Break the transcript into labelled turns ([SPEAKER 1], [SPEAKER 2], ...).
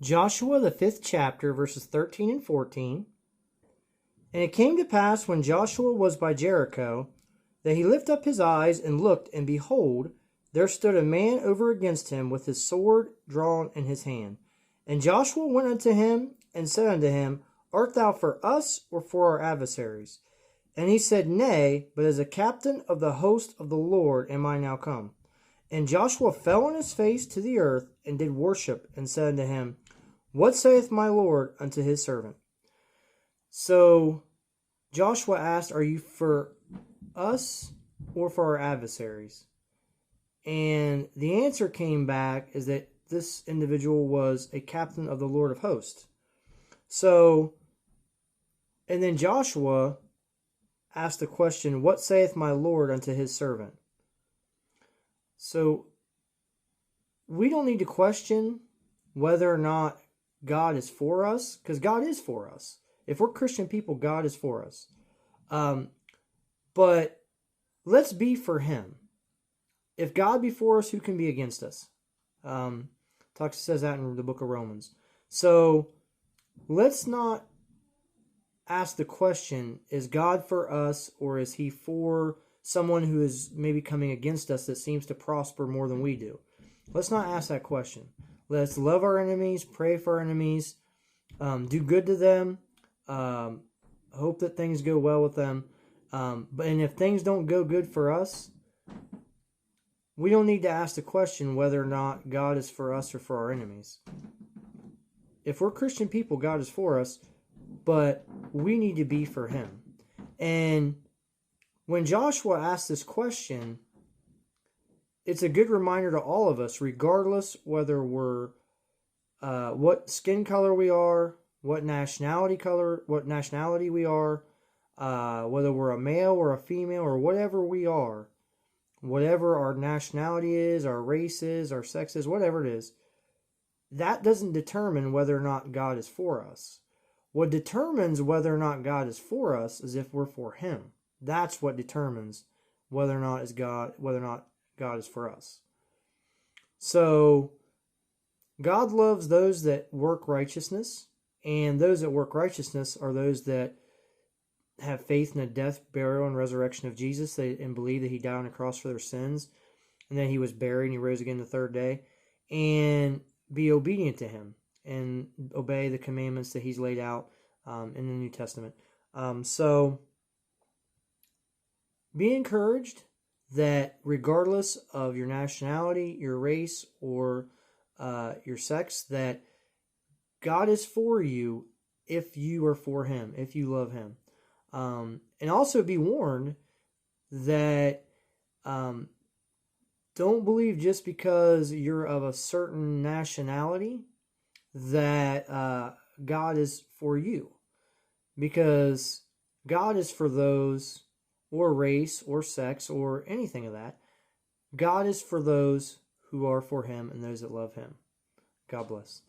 [SPEAKER 1] Joshua, the 5th chapter, verses 13 and 14. And it came to pass when Joshua was by Jericho, that he lifted up his eyes and looked, and behold, there stood a man over against him with his sword drawn in his hand. And Joshua went unto him and said unto him, Art thou for us or for our adversaries? And he said, Nay, but as a captain of the host of the Lord am I now come. And Joshua fell on his face to the earth, and did worship, and said unto him, What saith my Lord unto his servant? So Joshua asked, Are you for us or for our adversaries? And the answer came back is that this individual was a captain of the Lord of hosts. So, and then Joshua asked the question, What saith my Lord unto his servant? So, we don't need to question whether or not God is for us, because God is for us. If we're Christian people, God is for us. But let's be for him. If God be for us, who can be against us? Says that in the book of Romans. So let's not ask the question, is God for us, or is he for someone who is maybe coming against us that seems to prosper more than we do? Let's not ask that question. Let's love our enemies, pray for our enemies, do good to them, hope that things go well with them. And if things don't go good for us, we don't need to ask the question whether or not God is for us or for our enemies. If we're Christian people, God is for us, but we need to be for him. And when Joshua asked this question, it's a good reminder to all of us, regardless whether we're what skin color we are, what nationality we are, whether we're a male or a female or whatever we are, whatever our nationality is, our race is, our sex is, whatever it is, that doesn't determine whether or not God is for us. What determines whether or not God is for us is if we're for him. That's what determines whether or not God is for us. So God loves those that work righteousness, and those that work righteousness are those that have faith in the death, burial, and resurrection of Jesus, and believe that he died on the cross for their sins, and that he was buried and he rose again the third day, and be obedient to him and obey the commandments that he's laid out in the New Testament. So be encouraged that regardless of your nationality, your race, or your sex, that God is for you if you are for him, if you love him. And also be warned that don't believe just because you're of a certain nationality that God is for you. Because God is for those, or race, or sex, or anything of that. God is for those who are for him and those that love him. God bless.